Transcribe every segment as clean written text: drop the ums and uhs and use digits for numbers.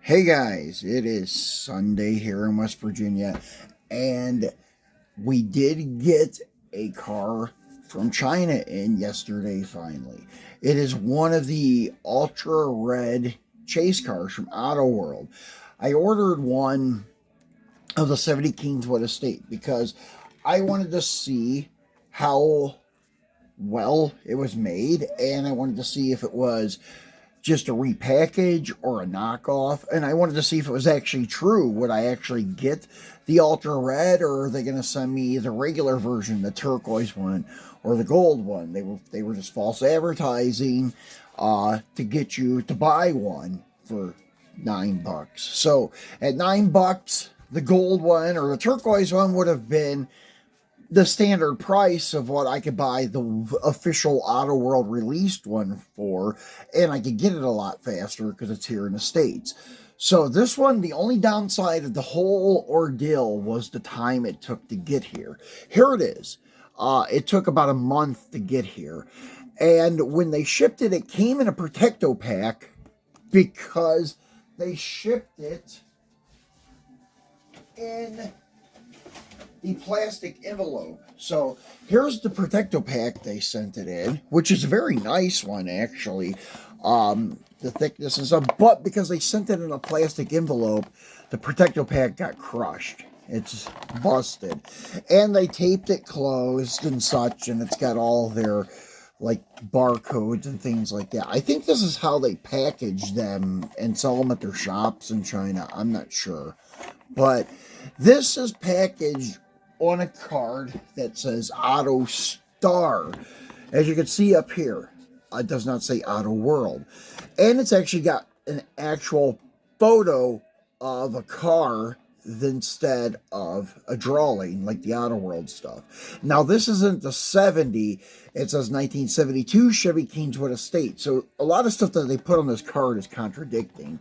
Hey guys, it is Sunday here in West Virginia, and we did get a car from China in yesterday finally. It is one of the ultra red chase cars from Auto World. I ordered one of the 70 Kingswood Estate because I wanted to see how well it was made, and I wanted to see if it was just a repackage or a knockoff, and I wanted to see if it was actually true. Would I actually get the ultra red, or are they going to send me the regular version, the turquoise one or the gold one? They were just false advertising to get you to buy one for $9. So at $9, the gold one or the turquoise one would have been the standard price of what I could buy the official Auto World released one for, and I could get it a lot faster because it's here in the States. So this one, the only downside of the whole ordeal was the time it took to get here. Here it is. It took about a month to get here. And when they shipped it, it came in a Protecto pack because they shipped it in the plastic envelope. So here's the Protecto pack they sent it in, which is a very nice one actually. The thickness and stuff, but because they sent it in a plastic envelope, the Protecto pack got crushed. It's busted, and they taped it closed and such, and it's got all their like barcodes and things like that. I think this is how they package them and sell them at their shops in China. I'm not sure, but this is packaged on a card that says Auto Star. As you can see up here, it does not say Auto World. And it's actually got an actual photo of a car instead of a drawing like the Auto World stuff. Now, this isn't the 70. It says 1972 Chevy Kingswood Estate. So a lot of stuff that they put on this card is contradicting.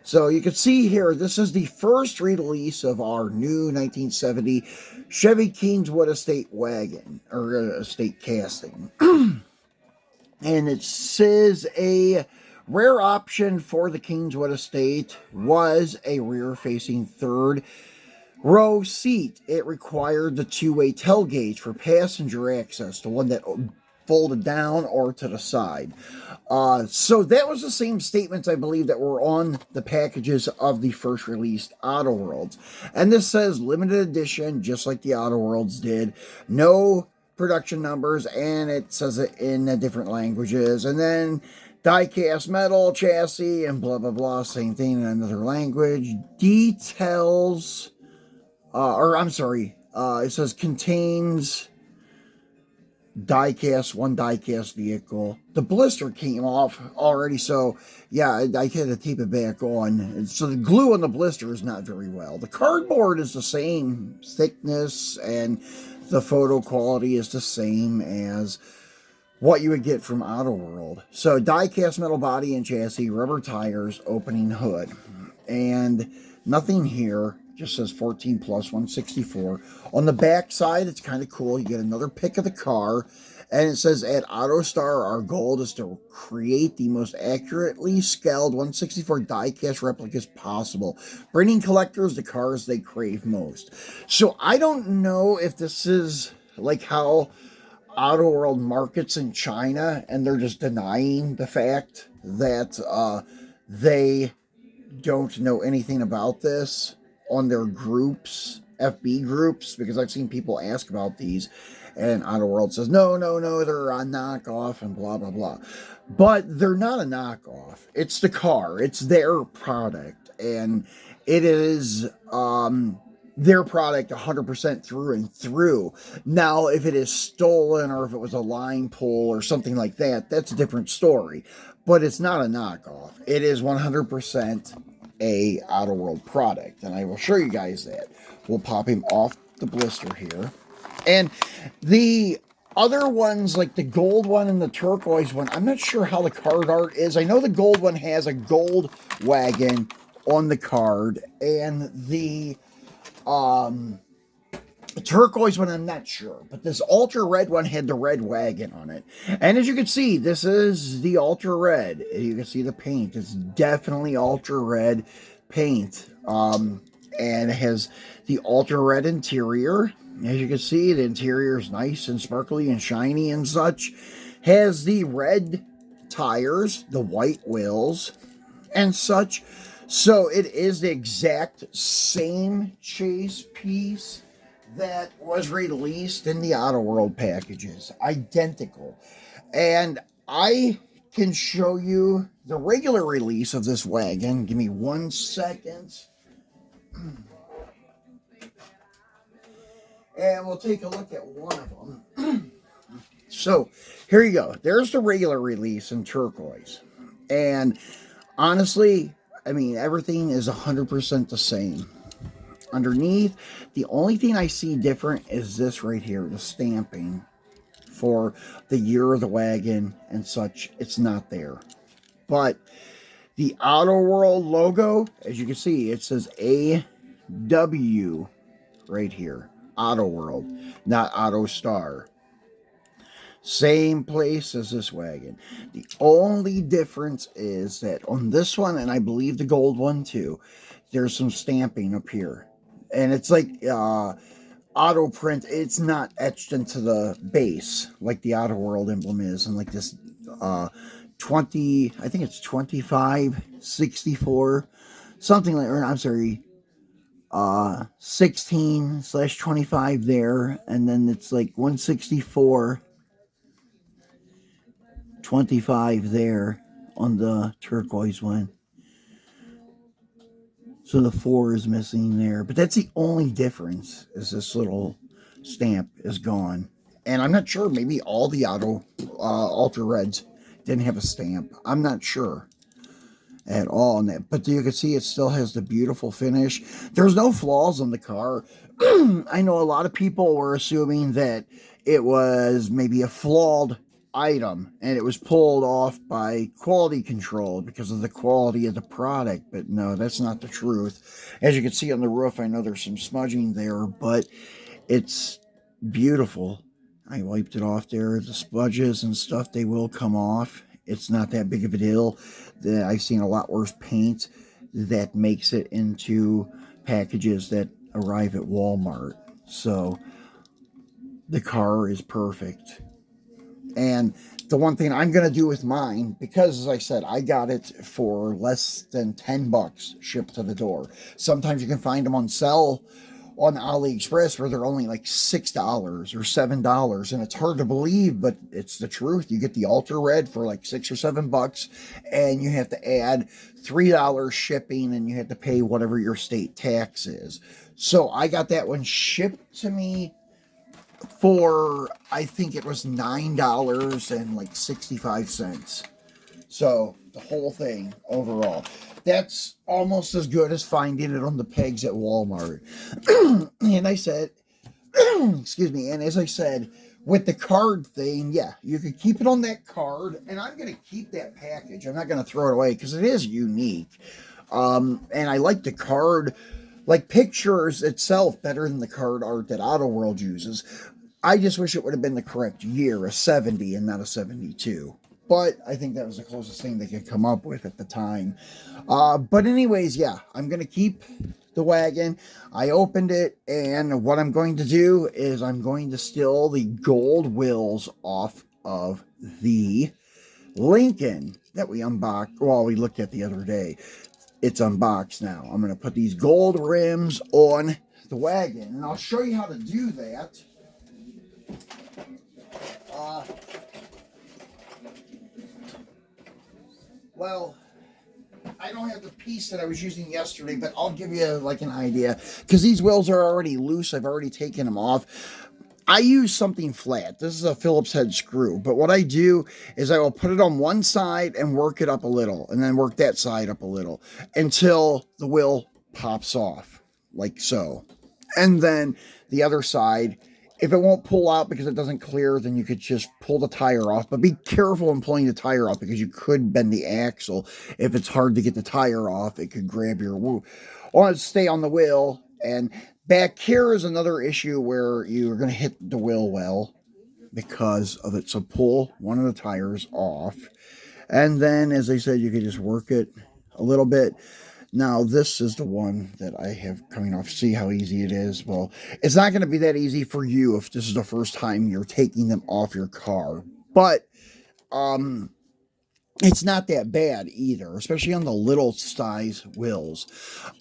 So you can see here, this is the first release of our new 1970 Chevy Kingswood Estate Wagon, or Estate Casting. And it says a rare option for the Kingswood Estate was a rear-facing third row seat. It required the two-way tailgate for passenger access, the one that folded down or to the side. So that was the same statements, I believe, that were on the packages of the first released Auto Worlds. And this says limited edition, just like the Auto Worlds did. No production numbers, and it says it in different languages. And then die-cast metal chassis and blah, blah, blah. Same thing in another language. Details, it says contains one die-cast vehicle. The blister came off already, so yeah, I had to tape it back on. So the glue on the blister is not very well. The cardboard is the same thickness, and the photo quality is the same as what you would get from Auto World. So die-cast metal body and chassis, rubber tires, opening hood, and nothing here. Just says 14 plus 164. On the back side, it's kind of cool. You get another pic of the car, and it says, at AutoStar, our goal is to create the most accurately scaled 164 die-cast replicas possible, bringing collectors the cars they crave most. So I don't know if this is like how Auto World markets in China, and they're just denying the fact that they don't know anything about this on their groups, FB groups, because I've seen people ask about these, and Auto World says, no, they're a knockoff and blah, blah, blah. But they're not a knockoff. It's the car. It's their product, and it is their product 100% through and through. Now, if it is stolen or if it was a line pull or something like that, that's a different story. But it's not a knockoff. It is 100% a Auto World product, and I will show you guys that. We'll pop him off the blister here, and the other ones, like the gold one and the turquoise one, I'm not sure how the card art is. I know the gold one has a gold wagon on the card, and the turquoise one, I'm not sure, but this ultra red one had the red wagon on it. And as you can see, this is the ultra red. You can see the paint. It's definitely ultra red paint. And it has the ultra red interior. As you can see, the interior is nice and sparkly and shiny and such. Has the red tires, the white wheels, and such. So it is the exact same chase piece that was released in the Auto World packages. Identical. And I can show you the regular release of this wagon. Give me 1 second. And we'll take a look at one of them. So, here you go. There's the regular release in turquoise. And honestly, I mean, everything is 100% the same. Underneath, the only thing I see different is this right here, the stamping for the year of the wagon and such. It's not there. But the Auto World logo, as you can see, it says AW right here. Auto World, not Auto Star. Same place as this wagon. The only difference is that on this one, and I believe the gold one too, there's some stamping up here. And it's like auto print. It's not etched into the base like the Auto World emblem is. And like this 20, I think it's 2564, something like, or I'm sorry, 16/25 there, and then it's like 164/25 there on the turquoise one. So the 4 is missing there, but that's the only difference, is this little stamp is gone. And I'm not sure, maybe all the Ultra Reds didn't have a stamp. I'm not sure at all on that, but you can see it still has the beautiful finish. There's no flaws on the car. I know a lot of people were assuming that it was maybe a flawed item and it was pulled off by quality control because of the quality of the product, but no, that's not the truth. As you can see on the roof, I know there's some smudging there, but it's beautiful. I wiped it off there. The smudges and stuff, they will come off. It's not that big of a deal. I've seen a lot worse paint that makes it into packages that arrive at Walmart. So the car is perfect. And the one thing I'm going to do with mine, because as I said, I got it for less than $10 shipped to the door. Sometimes you can find them on sale on AliExpress where they're only like $6 or $7, and it's hard to believe, but it's the truth. You get the Ultra Red for like $6 or $7, and you have to add $3 shipping, and you have to pay whatever your state tax is. So I got that one shipped to me for, I think it was $9.65. So the whole thing overall, that's almost as good as finding it on the pegs at Walmart. And I said, excuse me, and as I said, with the card thing, yeah, you could keep it on that card, and I'm going to keep that package. I'm not going to throw it away because it is unique. And I like the card, like pictures itself, better than the card art that Auto World uses. I just wish it would have been the correct year, a 70 and not a 72. But I think that was the closest thing they could come up with at the time. But anyways, yeah, I'm going to keep the wagon. I opened it, and what I'm going to do is I'm going to steal the gold wheels off of the Lincoln that we unboxed, well, we looked at the other day. It's unboxed now. I'm going to put these gold rims on the wagon, and I'll show you how to do that. Well, I don't have the piece that I was using yesterday, but I'll give you like an idea, because these wheels are already loose. I've already taken them off. I use something flat. This is a Phillips head screw, but what I do is I will put it on one side and work it up a little, and then work that side up a little until the wheel pops off, like so. And then the other side, if it won't pull out because it doesn't clear, then you could just pull the tire off. But be careful in pulling the tire off, because you could bend the axle. If it's hard to get the tire off, it could grab your wheel. Or stay on the wheel, and Back here is another issue where you're going to hit the wheel well because of it. So pull one of the tires off. And then, as I said, you can just work it a little bit. Now, this is the one that I have coming off. See how easy it is? Well, it's not going to be that easy for you if this is the first time you're taking them off your car. But, it's not that bad either, especially on the little size wheels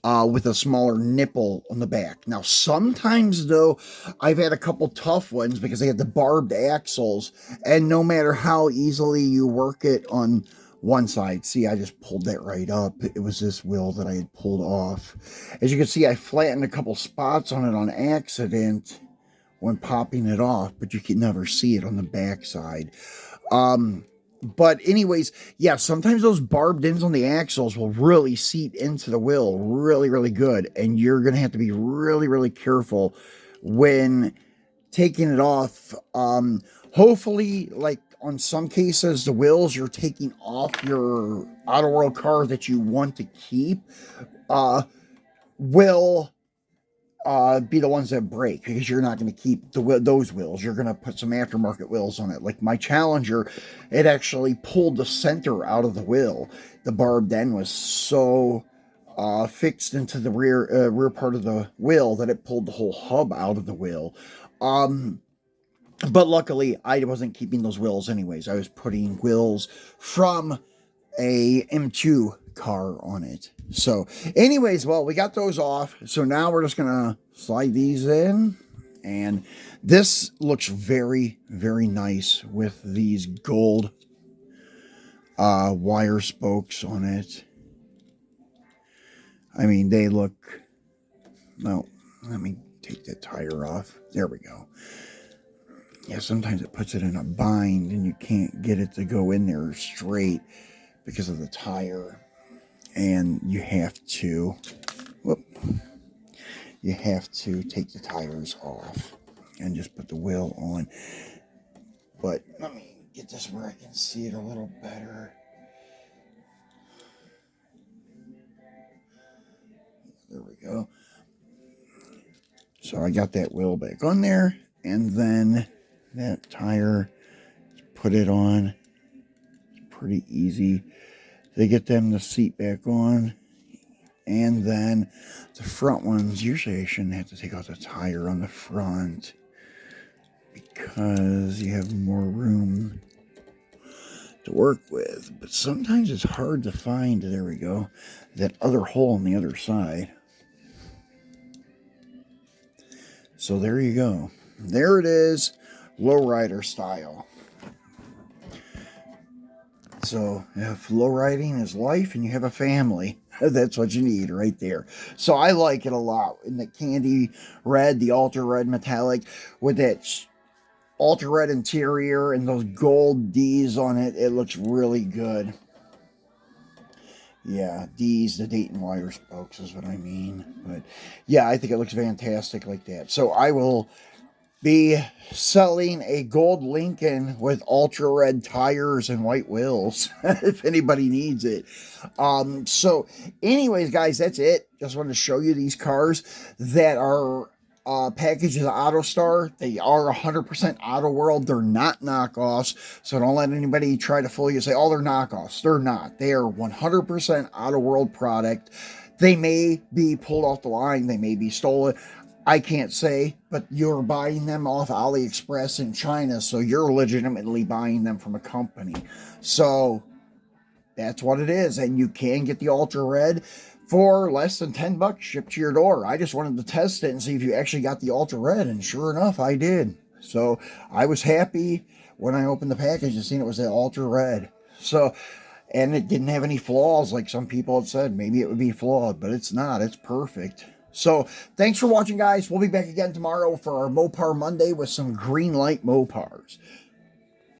with a smaller nipple on the back. Now, sometimes, though, I've had a couple tough ones because they had the barbed axles, and no matter how easily you work it on one side, see, I just pulled that right up. It was this wheel that I had pulled off. As you can see, I flattened a couple spots on it on accident when popping it off, but you can never see it on the back side. But anyways, yeah, sometimes those barbed ends on the axles will really seep into the wheel really, really good. And you're going to have to be really, really careful when taking it off. Hopefully, like on some cases, the wheels you're taking off your out-of-world car that you want to keep will be the ones that break, because you're not going to keep those wheels. You're going to put some aftermarket wheels on it. Like my Challenger, it actually pulled the center out of the wheel. The barbed end was so fixed into the rear part of the wheel that it pulled the whole hub out of the wheel. But luckily, I wasn't keeping those wheels anyways. I was putting wheels from a M2 car on it. So anyways, well, we got those off. So now we're just gonna slide these in, and this looks very, very nice with these gold wire spokes on it. I mean, they look, well, let me take that tire off. There we go. Yeah, sometimes it puts it in a bind and you can't get it to go in there straight because of the tire. And you have to, you have to take the tires off and just put the wheel on. But let me get this where I can see it a little better. There we go. So I got that wheel back on there, and then that tire, put it on. It's pretty easy to get them to seat back on. And then the front ones, usually I shouldn't have to take out the tire on the front because you have more room to work with. But sometimes it's hard to find, there we go, that other hole on the other side. So there you go. There it is, lowrider style. So if lowriding is life and you have a family, that's what you need right there. So I like it a lot. In the candy red, the ultra red metallic, with that ultra red interior and those gold D's on it, it looks really good. Yeah, D's, the Dayton wire spokes is what I mean. But yeah, I think it looks fantastic like that. So I will be selling a gold Lincoln with ultra red tires and white wheels if anybody needs it. So anyways, guys, that's it. Just wanted to show you these cars that are packages of AutoStar. They are 100% Auto World. They're not knockoffs. So don't let anybody try to fool you and say, oh, they're knockoffs. They're not. They are 100% Auto World product. They may be pulled off the line. They may be stolen. I can't say, but you're buying them off AliExpress in China, so you're legitimately buying them from a company. So that's what it is, and you can get the Ultra Red for less than $10 shipped to your door. I just wanted to test it and see if you actually got the Ultra Red, and sure enough, I did. So I was happy when I opened the package and seen it was the Ultra Red. So, and it didn't have any flaws like some people had said. Maybe it would be flawed, but it's not. It's perfect. So, thanks for watching, guys. We'll be back again tomorrow for our Mopar Monday with some green light Mopars.